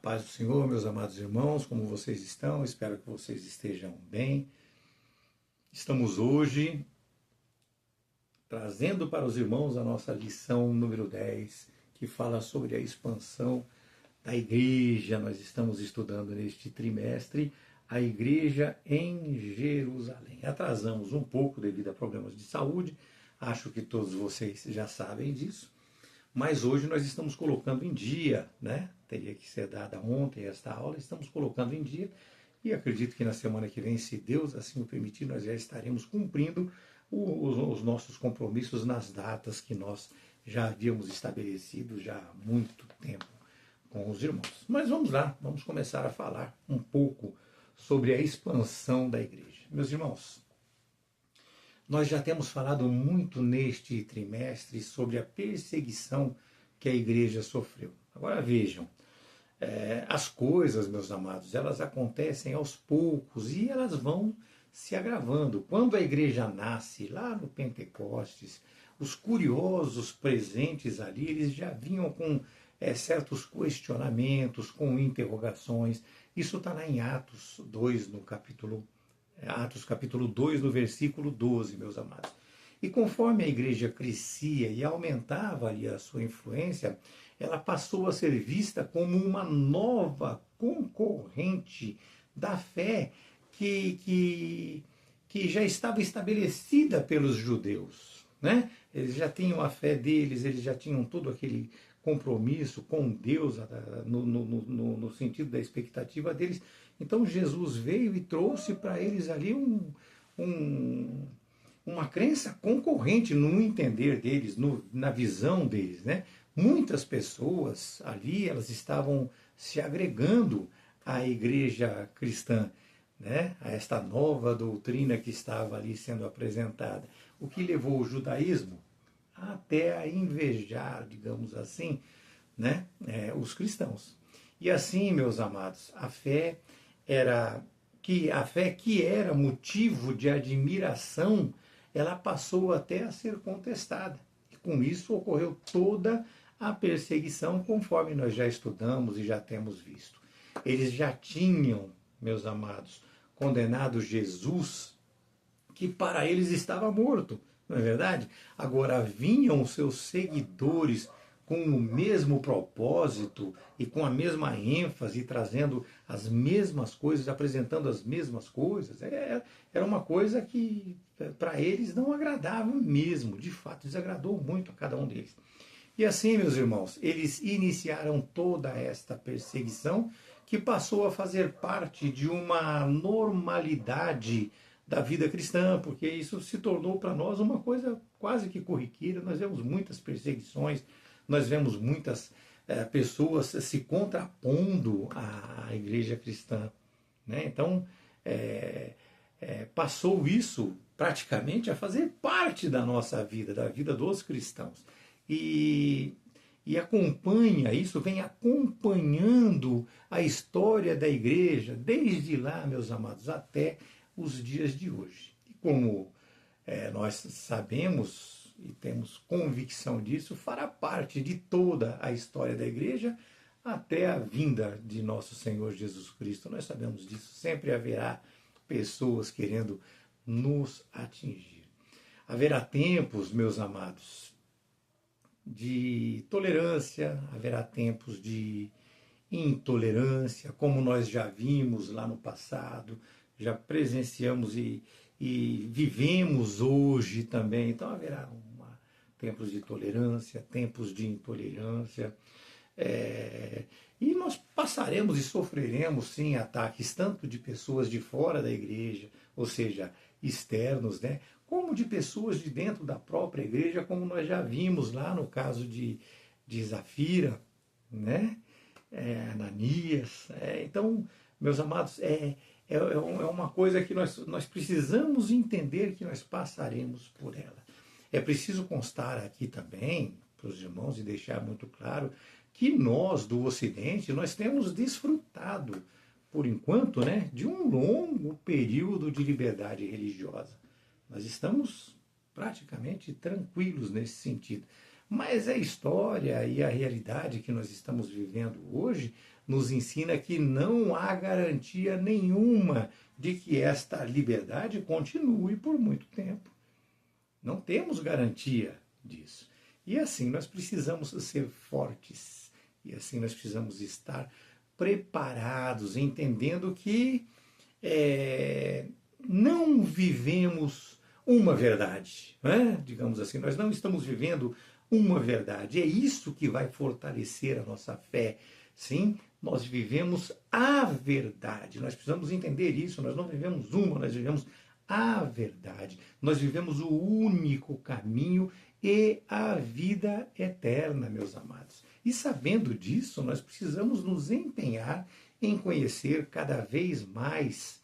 Paz do Senhor, meus amados irmãos, como vocês estão? Espero que vocês estejam bem. Estamos hoje trazendo para os irmãos a nossa lição número 10, que fala sobre a expansão da igreja. Nós estamos estudando neste trimestre a igreja em Jerusalém. Atrasamos um pouco devido a problemas de saúde, acho que todos vocês já sabem disso. Mas hoje nós estamos colocando em dia, né? Teria que ser dada ontem esta aula, estamos colocando em dia e acredito que na semana que vem, se Deus assim o permitir, nós já estaremos cumprindo os nossos compromissos nas datas que nós já havíamos estabelecido já há muito tempo com os irmãos. Mas vamos lá, vamos começar a falar um pouco sobre a expansão da igreja. Meus irmãos, nós já temos falado muito neste trimestre sobre a perseguição que a igreja sofreu. Agora vejam, as coisas, meus amados, elas acontecem aos poucos e elas vão se agravando. Quando a igreja nasce, lá no Pentecostes, os curiosos presentes ali, eles já vinham com certos questionamentos, com interrogações. Isso está lá em Atos 2, no capítulo Atos capítulo 2, no versículo 12, meus amados. E conforme a igreja crescia e aumentava ali a sua influência, ela passou a ser vista como uma nova concorrente da fé que já estava estabelecida pelos judeus, né? Eles já tinham a fé deles, eles já tinham todo aquele compromisso com Deus no sentido da expectativa deles. Então Jesus veio e trouxe para eles ali uma crença concorrente no entender deles, na visão deles, né? Muitas pessoas ali, elas estavam se agregando à igreja cristã, né? A esta nova doutrina que estava ali sendo apresentada. O que levou o judaísmo até a invejar, digamos assim, né? Os cristãos. E assim, meus amados, a fé que era motivo de admiração, ela passou até a ser contestada. E com isso ocorreu toda a perseguição, conforme nós já estudamos e já temos visto. Eles já tinham, meus amados, condenado Jesus, que para eles estava morto, não é verdade? Agora vinham os seus seguidores com o mesmo propósito e com a mesma ênfase, trazendo as mesmas coisas, apresentando as mesmas coisas. Era uma coisa que para eles não agradava mesmo, de fato, desagradou muito a cada um deles. E assim, meus irmãos, eles iniciaram toda esta perseguição que passou a fazer parte de uma normalidade da vida cristã, porque isso se tornou para nós uma coisa quase que corriqueira. Nós vemos muitas perseguições, nós vemos muitas pessoas se contrapondo à igreja cristã, né? Então, passou isso praticamente a fazer parte da nossa vida, da vida dos cristãos. E acompanha, isso vem acompanhando a história da igreja, desde lá, meus amados, até os dias de hoje. E como nós sabemos e temos convicção disso, fará parte de toda a história da igreja até a vinda de nosso Senhor Jesus Cristo. Nós sabemos disso, sempre haverá pessoas querendo nos atingir. Haverá tempos, meus amados, de tolerância, haverá tempos de intolerância, como nós já vimos lá no passado, já presenciamos e vivemos hoje também. Então haverá tempos de tolerância, tempos de intolerância, e nós passaremos e sofreremos sim ataques tanto de pessoas de fora da igreja, ou seja, externos, né, como de pessoas de dentro da própria igreja, como nós já vimos lá no caso de Zafira, né, Ananias. Então, meus amados, é uma coisa que nós precisamos entender que nós passaremos por ela. É preciso constar aqui também, para os irmãos, e deixar muito claro, que nós do Ocidente, nós temos desfrutado, por enquanto, né, de um longo período de liberdade religiosa. Nós estamos praticamente tranquilos nesse sentido. Mas a história e a realidade que nós estamos vivendo hoje nos ensina que não há garantia nenhuma de que esta liberdade continue por muito tempo. Não temos garantia disso. E assim nós precisamos ser fortes. E assim nós precisamos estar preparados, entendendo que não vivemos uma verdade, né? Digamos assim, nós não estamos vivendo uma verdade. É isso que vai fortalecer a nossa fé. Sim, nós vivemos a verdade. Nós precisamos entender isso. Nós não vivemos uma, nós vivemos a verdade. Nós vivemos o único caminho e a vida eterna, meus amados. E sabendo disso, nós precisamos nos empenhar em conhecer cada vez mais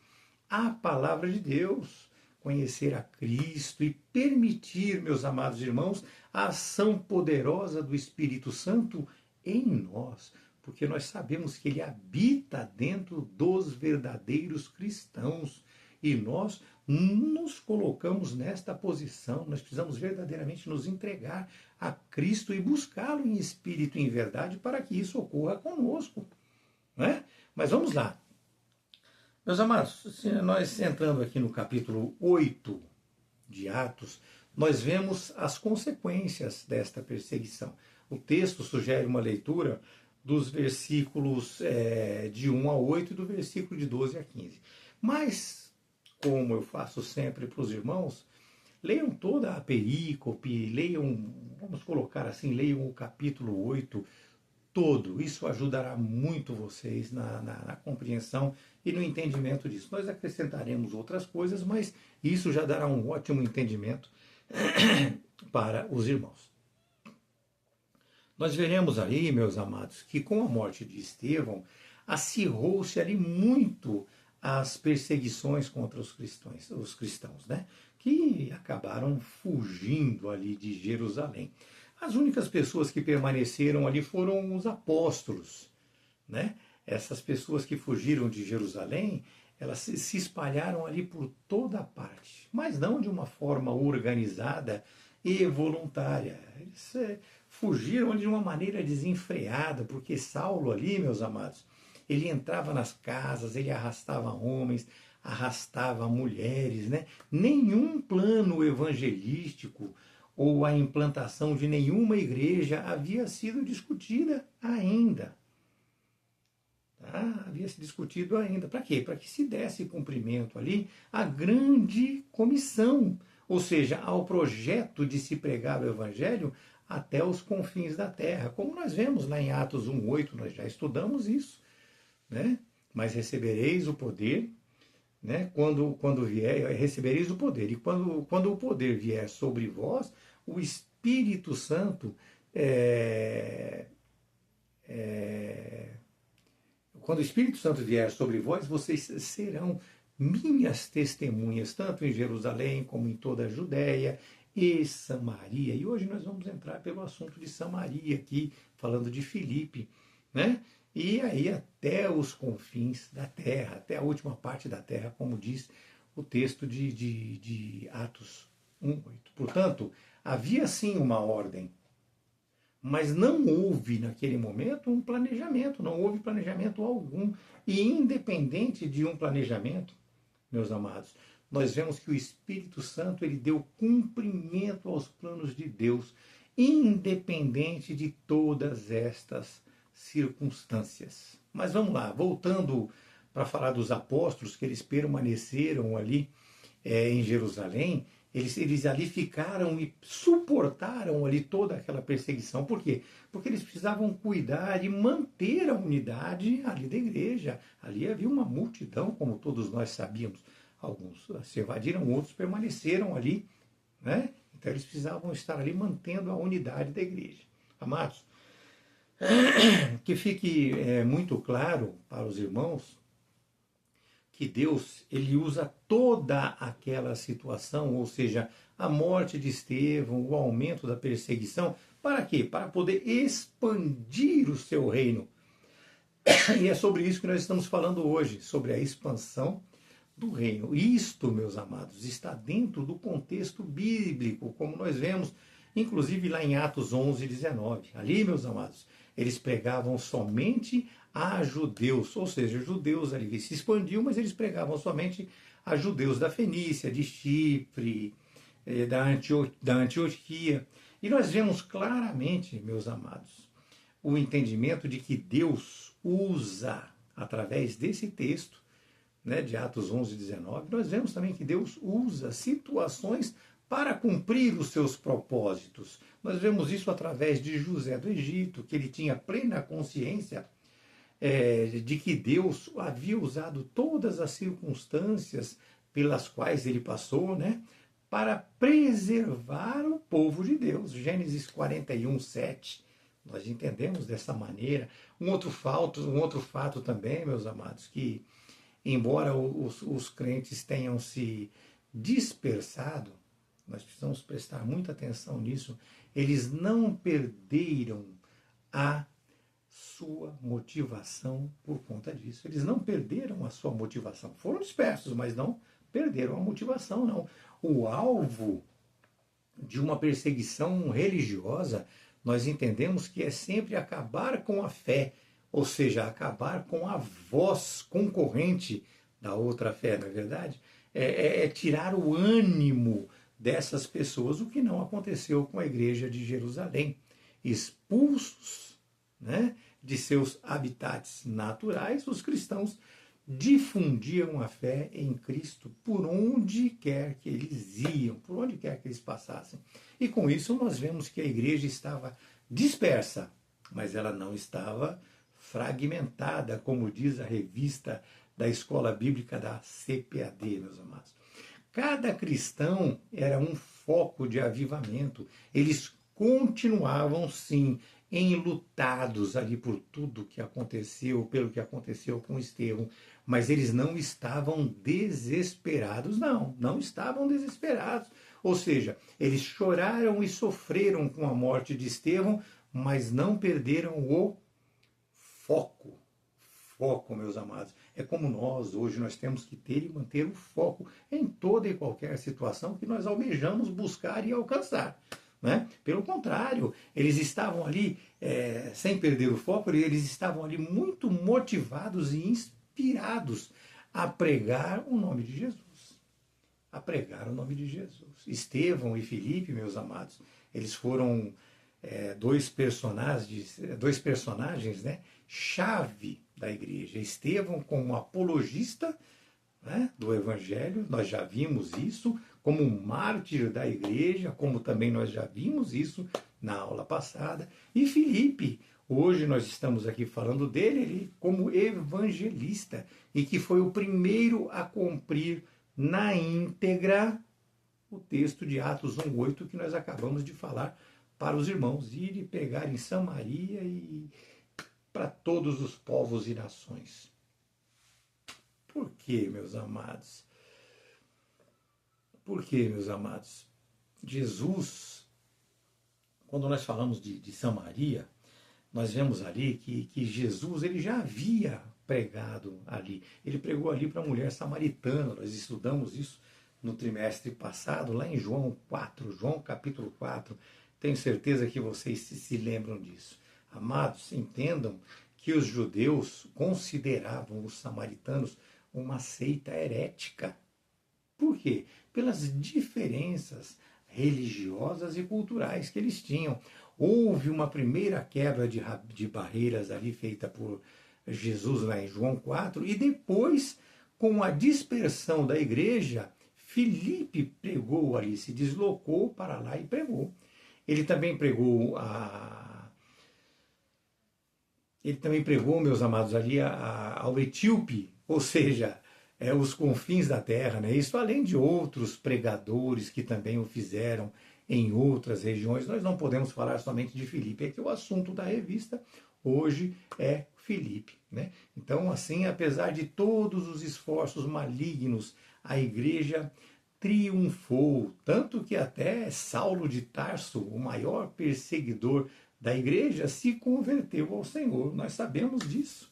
a palavra de Deus, conhecer a Cristo e permitir, meus amados irmãos, a ação poderosa do Espírito Santo em nós, porque nós sabemos que ele habita dentro dos verdadeiros cristãos e nós nos colocamos nesta posição. Nós precisamos verdadeiramente nos entregar a Cristo e buscá-lo em espírito e em verdade para que isso ocorra conosco, não é? Mas vamos lá. Meus amados, nós entrando aqui no capítulo 8 de Atos, nós vemos as consequências desta perseguição. O texto sugere uma leitura dos versículos de 1 a 8 e do versículo de 12 a 15. Mas, como eu faço sempre para os irmãos, leiam toda a perícope, leiam, vamos colocar assim, leiam o capítulo 8 todo. Isso ajudará muito vocês na compreensão e no entendimento disso. Nós acrescentaremos outras coisas, mas isso já dará um ótimo entendimento para os irmãos. Nós veremos ali, meus amados, que com a morte de Estevão, acirrou-se ali muito as perseguições contra os cristãos, né? Que acabaram fugindo ali de Jerusalém. As únicas pessoas que permaneceram ali foram os apóstolos, né? Essas pessoas que fugiram de Jerusalém, elas se espalharam ali por toda a parte, mas não de uma forma organizada e voluntária. Eles fugiram de uma maneira desenfreada, porque Saulo ali, meus amados, ele entrava nas casas, ele arrastava homens, arrastava mulheres, né? Nenhum plano evangelístico ou a implantação de nenhuma igreja havia sido discutida ainda. Havia se discutido ainda. Para quê? Para que se desse cumprimento ali à grande comissão, ou seja, ao projeto de se pregar o evangelho até os confins da terra. Como nós vemos lá em Atos 1:8, nós já estudamos isso, né? Mas recebereis o poder, né? Quando vier, recebereis o poder. E quando o poder vier sobre vós, o Espírito Santo quando o Espírito Santo vier sobre vós, vocês serão minhas testemunhas, tanto em Jerusalém como em toda a Judéia e Samaria. E hoje nós vamos entrar pelo assunto de Samaria aqui, falando de Filipe, né? E aí até os confins da terra, até a última parte da terra, como diz o texto de Atos 1:8. Portanto, havia sim uma ordem, mas não houve naquele momento um planejamento, não houve planejamento algum. E independente de um planejamento, meus amados, nós vemos que o Espírito Santo ele deu cumprimento aos planos de Deus, independente de todas estas circunstâncias. Mas vamos lá, voltando para falar dos apóstolos, que eles permaneceram ali em Jerusalém, eles ali ficaram e suportaram ali toda aquela perseguição. Por quê? Porque eles precisavam cuidar e manter a unidade ali da igreja. Ali havia uma multidão, como todos nós sabíamos. Alguns se evadiram, outros permaneceram ali, né? Então eles precisavam estar ali mantendo a unidade da igreja. Amados, que fique muito claro para os irmãos que Deus ele usa toda aquela situação, ou seja, a morte de Estevão, o aumento da perseguição, para quê? Para poder expandir o seu reino. E é sobre isso que nós estamos falando hoje, sobre a expansão do reino. Isto, meus amados, está dentro do contexto bíblico, como nós vemos inclusive lá em Atos 11, 19. Ali, meus amados, eles pregavam somente a judeus, ou seja, judeus ali se expandiu, mas eles pregavam somente a judeus da Fenícia, de Chipre, da Antioquia. E nós vemos claramente, meus amados, o entendimento de que Deus usa, através desse texto, né, de Atos 11, 19, nós vemos também que Deus usa situações para cumprir os seus propósitos. Nós vemos isso através de José do Egito, que ele tinha plena consciência de que Deus havia usado todas as circunstâncias pelas quais ele passou, né, para preservar o povo de Deus. Gênesis 41, 7. Nós entendemos dessa maneira. Um outro fato também, meus amados, que embora os crentes tenham se dispersado, nós precisamos prestar muita atenção nisso, eles não perderam a sua motivação por conta disso. Eles não perderam a sua motivação. Foram dispersos, mas não perderam a motivação, não. O alvo de uma perseguição religiosa, nós entendemos que é sempre acabar com a fé, ou seja, acabar com a voz concorrente da outra fé, não é verdade? É tirar o ânimo dessas pessoas, o que não aconteceu com a igreja de Jerusalém. Expulsos, né, de seus habitats naturais, os cristãos difundiam a fé em Cristo por onde quer que eles iam, por onde quer que eles passassem. E com isso nós vemos que a igreja estava dispersa, mas ela não estava fragmentada, como diz a revista da Escola Bíblica da CPAD, meus amados. Cada cristão era um foco de avivamento. Eles continuavam, sim, enlutados ali por tudo que aconteceu, pelo que aconteceu com Estevão, mas eles não estavam desesperados, não estavam desesperados. Ou seja, eles choraram e sofreram com a morte de Estevão, mas não perderam o foco. Foco, meus amados. É como hoje nós temos que ter e manter o foco em toda e qualquer situação que nós almejamos buscar e alcançar. Né? Pelo contrário, eles estavam ali, sem perder o foco, eles estavam ali muito motivados e inspirados a pregar o nome de Jesus. A pregar o nome de Jesus. Estevão e Filipe, meus amados, eles foram dois personagens, né, chave da igreja. Estevão como apologista, né, do evangelho, nós já vimos isso, como um mártir da igreja, como também nós já vimos isso na aula passada. E Filipe, hoje nós estamos aqui falando dele, ele como evangelista, e que foi o primeiro a cumprir na íntegra o texto de Atos 1:8 que nós acabamos de falar para os irmãos, ir e pegar em Samaria e para todos os povos e nações. Por quê, meus amados? Por quê, meus amados? Jesus, quando nós falamos de Samaria, nós vemos ali que Jesus ele já havia pregado ali. Ele pregou ali para a mulher samaritana. Nós estudamos isso no trimestre passado, lá em João 4, João capítulo 4. Tenho certeza que vocês se lembram disso. Amados, entendam que os judeus consideravam os samaritanos uma seita herética. Por quê? Pelas diferenças religiosas e culturais que eles tinham. Houve uma primeira quebra de barreiras ali feita por Jesus lá em João 4, e depois, com a dispersão da igreja, Filipe pregou ali, se deslocou para lá e pregou. Ele também pregou, meus amados, ali ao etíope, ou seja, os confins da terra, né? Isso além de outros pregadores que também o fizeram em outras regiões. Nós não podemos falar somente de Filipe, é que o assunto da revista hoje é Filipe, né? Então, assim, apesar de todos os esforços malignos, a igreja triunfou, tanto que até Saulo de Tarso, o maior perseguidor da igreja, se converteu ao Senhor. Nós sabemos disso.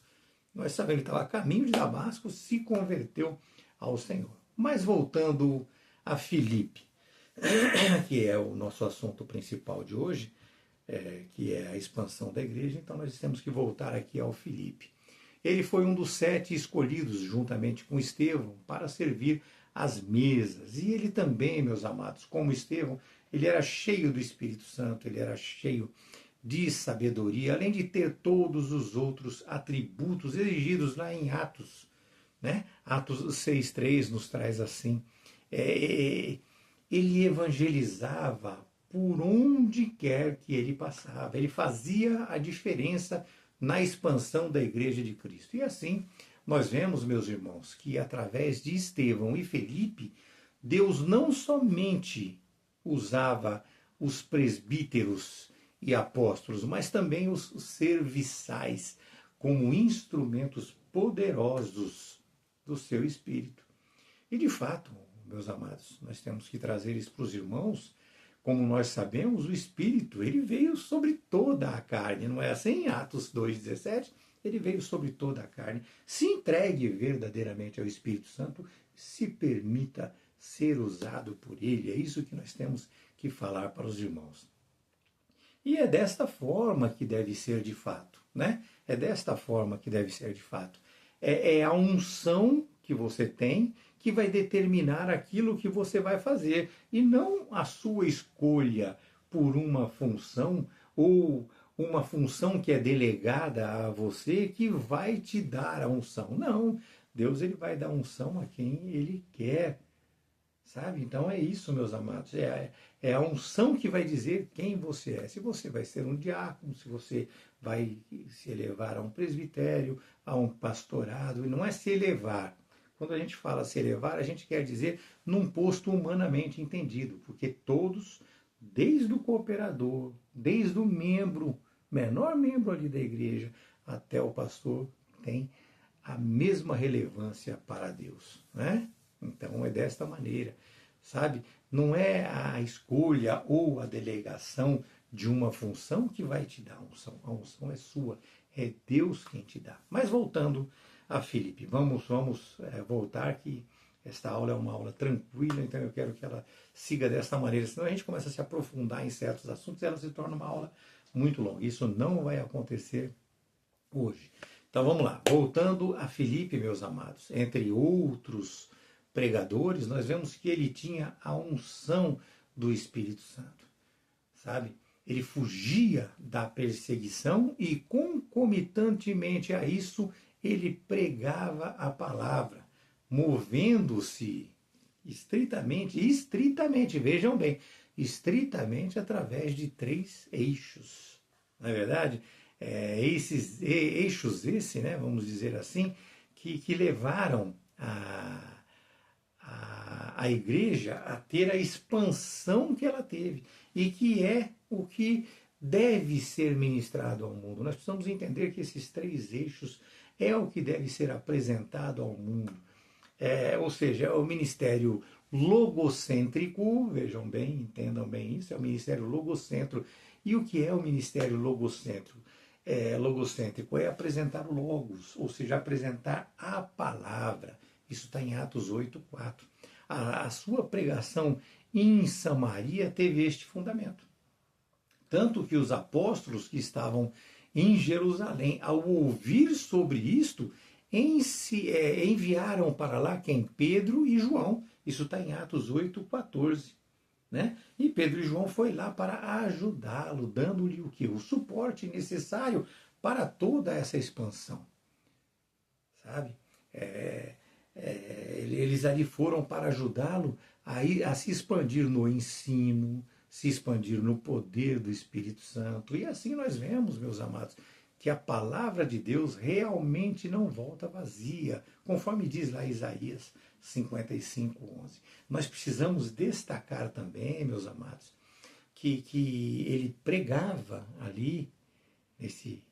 Nós sabemos que ele estava a caminho de Damasco, se converteu ao Senhor. Mas voltando a Filipe. que é o nosso assunto principal de hoje, que é a expansão da igreja, então nós temos que voltar aqui ao Filipe. Ele foi um dos 7 escolhidos, juntamente com Estevão, para servir às mesas. E ele também, meus amados, como Estevão, ele era cheio do Espírito Santo, ele era cheio de sabedoria, além de ter todos os outros atributos exigidos lá em Atos. Né? Atos 6,3 nos traz assim. Ele evangelizava por onde quer que ele passava. Ele fazia a diferença na expansão da Igreja de Cristo. E assim, nós vemos, meus irmãos, que através de Estevão e Felipe, Deus não somente usava os presbíteros e apóstolos, mas também os serviçais como instrumentos poderosos do seu Espírito. E de fato, meus amados, nós temos que trazer isso para os irmãos. Como nós sabemos, o Espírito, ele veio sobre toda a carne, não é assim? Em Atos 2,17, ele veio sobre toda a carne. Se entregue verdadeiramente ao Espírito Santo, se permita ser usado por ele. É isso que nós temos que falar para os irmãos. E é desta forma que deve ser de fato, né? É desta forma que deve ser de fato. É a unção que você tem que vai determinar aquilo que você vai fazer, e não a sua escolha por uma função ou uma função que é delegada a você que vai te dar a unção. Não, Deus ele vai dar unção a quem ele quer, sabe? Então é isso, meus amados, é a unção que vai dizer quem você é. Se você vai ser um diácono, se você vai se elevar a um presbitério, a um pastorado, e não é se elevar. Quando a gente fala se elevar, a gente quer dizer num posto humanamente entendido, porque todos, desde o cooperador, desde o membro, menor membro ali da igreja, até o pastor, tem a mesma relevância para Deus, né? Então é desta maneira, sabe? Não é a escolha ou a delegação de uma função que vai te dar a unção é sua, é Deus quem te dá. Mas voltando a Filipe, vamos voltar que esta aula é uma aula tranquila, então eu quero que ela siga dessa maneira, senão a gente começa a se aprofundar em certos assuntos e ela se torna uma aula muito longa. Isso não vai acontecer hoje. Então vamos lá, voltando a Filipe, meus amados, entre outros pregadores, nós vemos que ele tinha a unção do Espírito Santo, sabe? Ele fugia da perseguição e concomitantemente a isso, ele pregava a palavra, movendo-se estritamente, vejam bem, estritamente através de 3 eixos. Não é verdade? Esses eixos, né, vamos dizer assim, que levaram a igreja a ter a expansão que ela teve e que é o que deve ser ministrado ao mundo. Nós precisamos entender que esses 3 eixos é o que deve ser apresentado ao mundo. Ou seja, é o ministério logocêntrico, vejam bem, entendam bem isso, é o ministério logocêntrico. E o que é o ministério logocêntrico? Logocêntrico é apresentar o logos, ou seja, apresentar a palavra. Isso está em Atos 8,4. A sua pregação em Samaria teve este fundamento. Tanto que os apóstolos que estavam em Jerusalém, ao ouvir sobre isto, enviaram para lá quem? Pedro e João. Isso está em Atos 8,14. Né? E Pedro e João foi lá para ajudá-lo, dando-lhe o quê? O suporte necessário para toda essa expansão. Sabe? Eles ali foram para ajudá-lo a se expandir no ensino, se expandir no poder do Espírito Santo. E assim nós vemos, meus amados, que a palavra de Deus realmente não volta vazia, conforme diz lá Isaías 55:11. Nós precisamos destacar também, meus amados, que ele pregava ali, nesse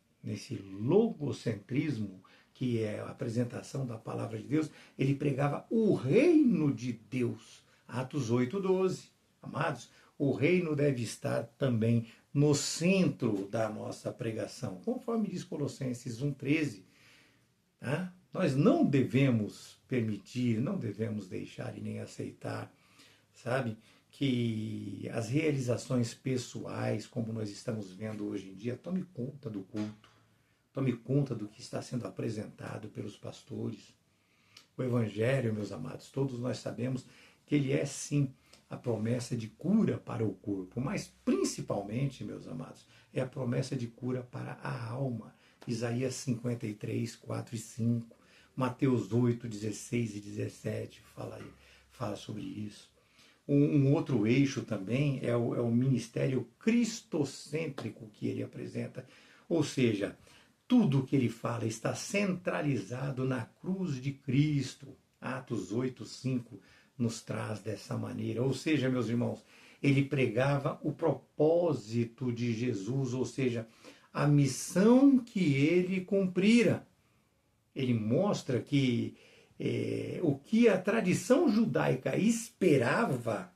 logocentrismo, que é a apresentação da palavra de Deus, ele pregava o reino de Deus. Atos 8:12. Amados, o reino deve estar também no centro da nossa pregação, conforme diz Colossenses 1:13. Tá? Nós não devemos permitir, não devemos deixar e nem aceitar, sabe, que as realizações pessoais, como nós estamos vendo hoje em dia, tome conta do culto, tome conta do que está sendo apresentado pelos pastores. O Evangelho, meus amados, todos nós sabemos que ele é sim a promessa de cura para o corpo, mas principalmente, meus amados, é a promessa de cura para a alma. Isaías 53, 4 e 5, Mateus 8, 16 e 17 fala sobre isso. Um outro eixo também é o ministério cristocêntrico que ele apresenta, ou seja, tudo o que ele fala está centralizado na cruz de Cristo. Atos 8, 5 nos traz dessa maneira. Ou seja, meus irmãos, ele pregava o propósito de Jesus, ou seja, a missão que ele cumprira. Ele mostra que o que a tradição judaica esperava,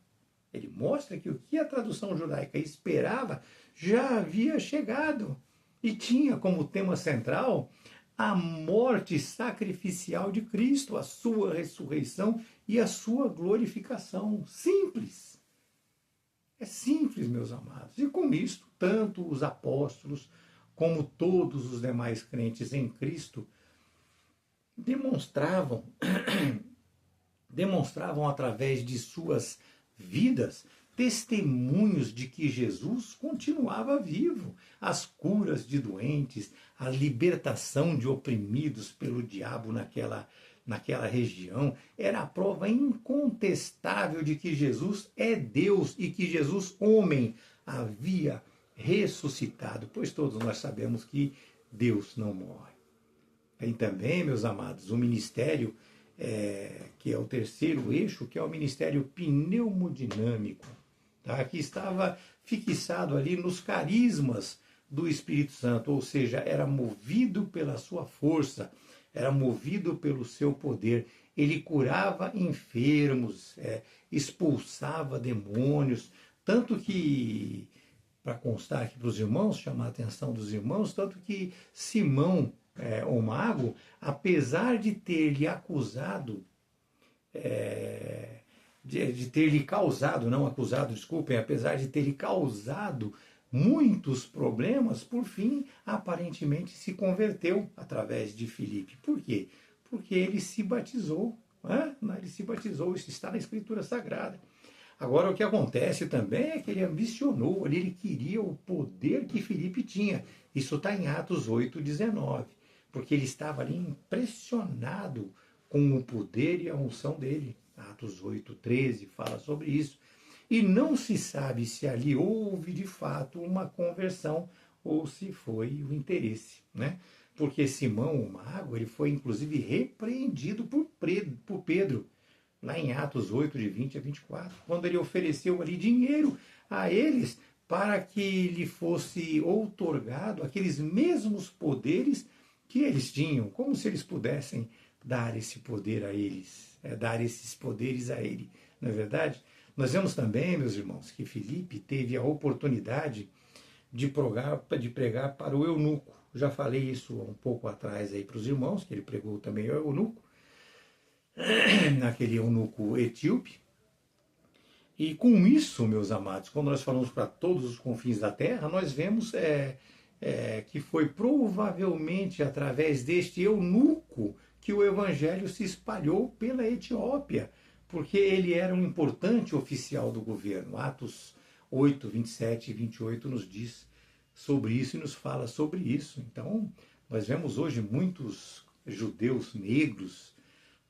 ele mostra que o que a tradição judaica esperava já havia chegado. E tinha como tema central a morte sacrificial de Cristo, a sua ressurreição e a sua glorificação. Simples. É simples, meus amados. E com isto, tanto os apóstolos como todos os demais crentes em Cristo demonstravam através de suas vidas testemunhos de que Jesus continuava vivo. As curas de doentes, a libertação de oprimidos pelo diabo naquela região, era a prova incontestável de que Jesus é Deus e que Jesus, homem, havia ressuscitado, pois todos nós sabemos que Deus não morre. Tem também, meus amados, o ministério que é o terceiro eixo, que é o ministério pneumodinâmico, tá? Que estava fixado ali nos carismas do Espírito Santo, ou seja, era movido pela sua força, era movido pelo seu poder. Ele curava enfermos, expulsava demônios, tanto que, para constar aqui para os irmãos, chamar a atenção dos irmãos, tanto que Simão, o mago, apesar de ter lhe acusado, de ter lhe causado, não acusado, desculpem, apesar de ter lhe causado muitos problemas, por fim, aparentemente se converteu através de Filipe. Por quê? Porque ele se batizou. Ele se batizou, isso está na Escritura Sagrada. Agora, o que acontece também é que ele ambicionou, ele queria o poder que Filipe tinha. Isso está em Atos 8, 19. Porque ele estava ali impressionado com o poder e a unção dele. Atos 8, 13 fala sobre isso. E não se sabe se ali houve de fato uma conversão ou se foi o interesse, né? Porque Simão, o mago, ele foi inclusive repreendido por Pedro, lá em Atos 8, de 20 a 24, quando ele ofereceu ali dinheiro a eles para que lhe fosse outorgado aqueles mesmos poderes que eles tinham, como se eles pudessem dar esse poder a eles, dar esses poderes a ele, não é verdade? Nós vemos também, meus irmãos, que Filipe teve a oportunidade de pregar para o eunuco. Já falei isso um pouco atrás aí para os irmãos, que ele pregou também ao eunuco, naquele eunuco etíope. E com isso, meus amados, quando nós falamos para todos os confins da terra, nós vemos que foi provavelmente através deste eunuco que o evangelho se espalhou pela Etiópia, porque ele era um importante oficial do governo. Atos 8, 27 e 28 nos diz sobre isso e nos fala sobre isso. Então, nós vemos hoje muitos judeus negros,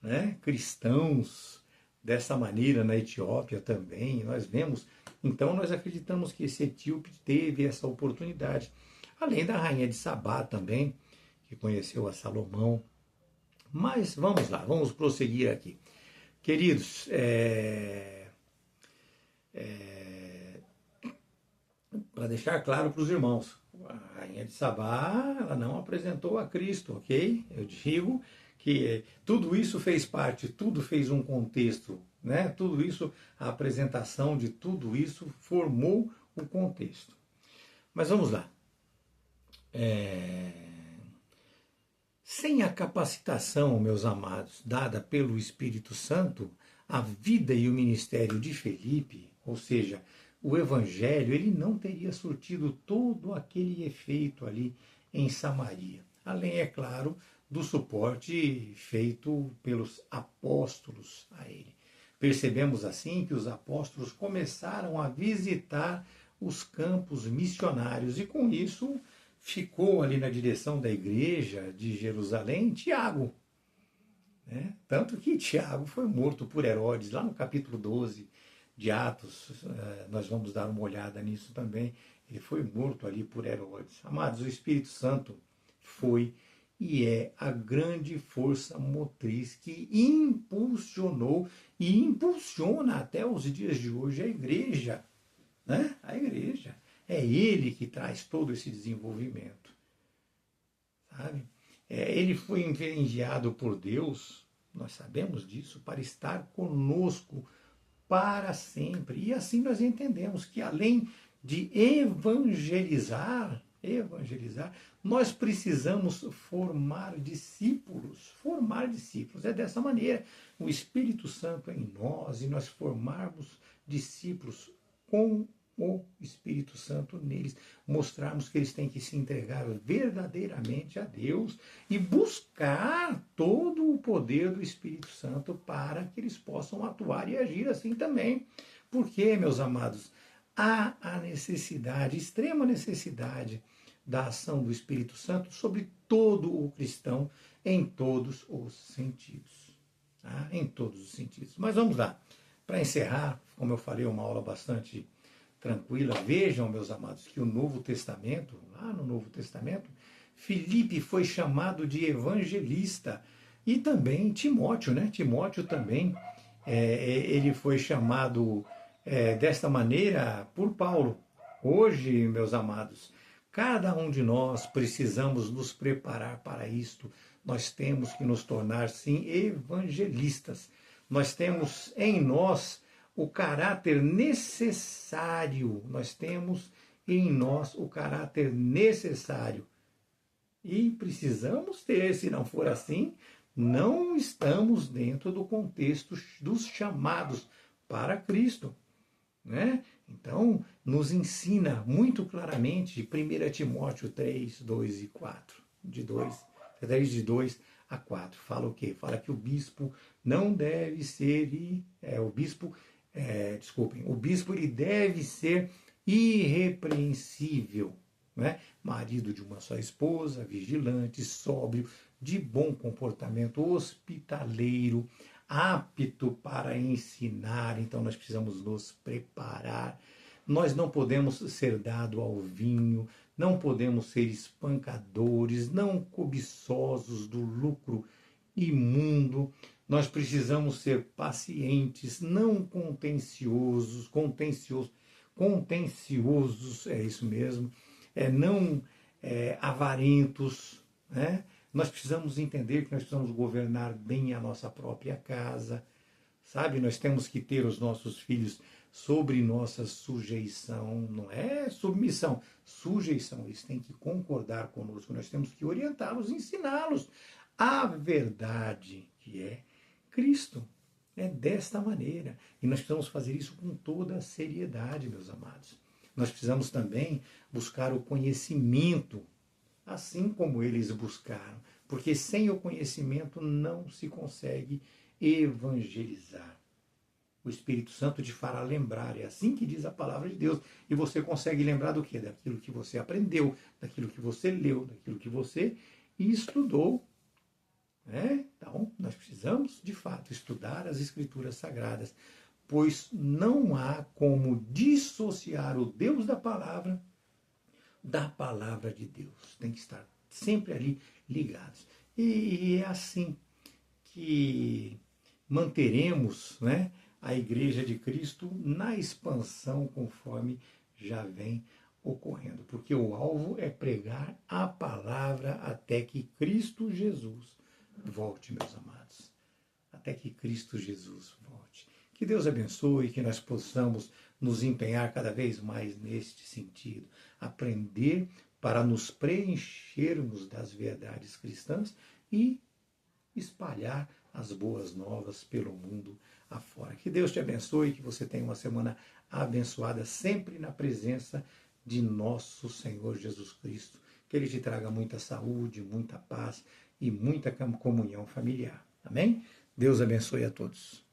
né, cristãos, dessa maneira na Etiópia também. Nós vemos, então nós acreditamos que esse etíope teve essa oportunidade. Além da rainha de Sabá também, que conheceu a Salomão. Mas vamos lá, vamos prosseguir aqui. Queridos, para deixar claro para os irmãos, a rainha de Sabá, ela não apresentou a Cristo, ok? Eu digo que tudo isso fez parte, tudo fez um contexto, né? Tudo isso, a apresentação de tudo isso formou o contexto. Mas vamos lá. Sem a capacitação, meus amados, dada pelo Espírito Santo, a vida e o ministério de Filipe, Ou seja, o evangelho ele não teria surtido todo aquele efeito ali em Samaria. Além, é claro, do suporte feito pelos apóstolos a ele. Percebemos assim que os apóstolos começaram a visitar os campos missionários e com isso ficou ali na direção da igreja de Jerusalém Tiago. Né? Tanto que Tiago foi morto por Herodes, lá no capítulo 12 de Atos, nós vamos dar uma olhada nisso também. Ele foi morto ali por Herodes. Amados, o Espírito Santo foi e é a grande força motriz que impulsionou e impulsiona até os dias de hoje a igreja. Né? A igreja. É ele que traz todo esse desenvolvimento. Sabe? Ele foi enviado por Deus, nós sabemos disso, para estar conosco para sempre. E assim nós entendemos que além de evangelizar, nós precisamos formar discípulos. Formar discípulos. É dessa maneira. O Espírito Santo é em nós e nós formarmos discípulos com o Espírito Santo neles, mostrarmos que eles têm que se entregar verdadeiramente a Deus e buscar todo o poder do Espírito Santo para que eles possam atuar e agir assim também. Porque, meus amados, há a necessidade, extrema necessidade da ação do Espírito Santo sobre todo o cristão em todos os sentidos. Tá? Em todos os sentidos. Mas vamos lá. Para encerrar, como eu falei, uma aula bastante tranquila. Vejam, meus amados, que o Novo Testamento, lá no Novo Testamento, Filipe foi chamado de evangelista. E também Timóteo, né? Timóteo também, ele foi chamado desta maneira por Paulo. Hoje, meus amados, cada um de nós precisamos nos preparar para isto. Nós temos que nos tornar, sim, evangelistas. Nós temos em nós o caráter necessário. Nós temos em nós o caráter necessário. E precisamos ter, se não for assim, não estamos dentro do contexto dos chamados para Cristo. Né? Então, nos ensina muito claramente 1 Timóteo 3, 2 e 4. 3 de 2 a 4. Fala o quê? Fala que o bispo não deve ser... o bispo ele deve ser irrepreensível, né? Marido de uma só esposa, vigilante, sóbrio, de bom comportamento, hospitaleiro, apto para ensinar. Então nós precisamos nos preparar. Nós não podemos ser dado ao vinho, não podemos ser espancadores, não cobiçosos do lucro imundo. Nós precisamos ser pacientes, não contenciosos, é isso mesmo, não avarentos, né? Nós precisamos entender que nós precisamos governar bem a nossa própria casa, sabe? Nós temos que ter os nossos filhos sobre nossa sujeição, não é submissão, sujeição. Eles têm que concordar conosco, nós temos que orientá-los, ensiná-los a verdade que é Cristo. É desta maneira. E nós precisamos fazer isso com toda a seriedade, meus amados. Nós precisamos também buscar o conhecimento, assim como eles buscaram. Porque sem o conhecimento não se consegue evangelizar. O Espírito Santo te fará lembrar, é assim que diz a palavra de Deus. E você consegue lembrar do quê? Daquilo que você aprendeu, daquilo que você leu, daquilo que você estudou. Então, nós precisamos, de fato, estudar as Escrituras Sagradas, pois não há como dissociar o Deus da palavra de Deus. Tem que estar sempre ali ligados. E é assim que manteremos, né, a Igreja de Cristo na expansão conforme já vem ocorrendo. Porque o alvo é pregar a palavra até que Cristo Jesus volte, meus amados. Até que Cristo Jesus volte. Que Deus abençoe, que nós possamos nos empenhar cada vez mais neste sentido. Aprender para nos preenchermos das verdades cristãs e espalhar as boas novas pelo mundo afora. Que Deus te abençoe, que você tenha uma semana abençoada, sempre na presença de nosso Senhor Jesus Cristo. Que Ele te traga muita saúde, muita paz e muita comunhão familiar. Amém? Deus abençoe a todos.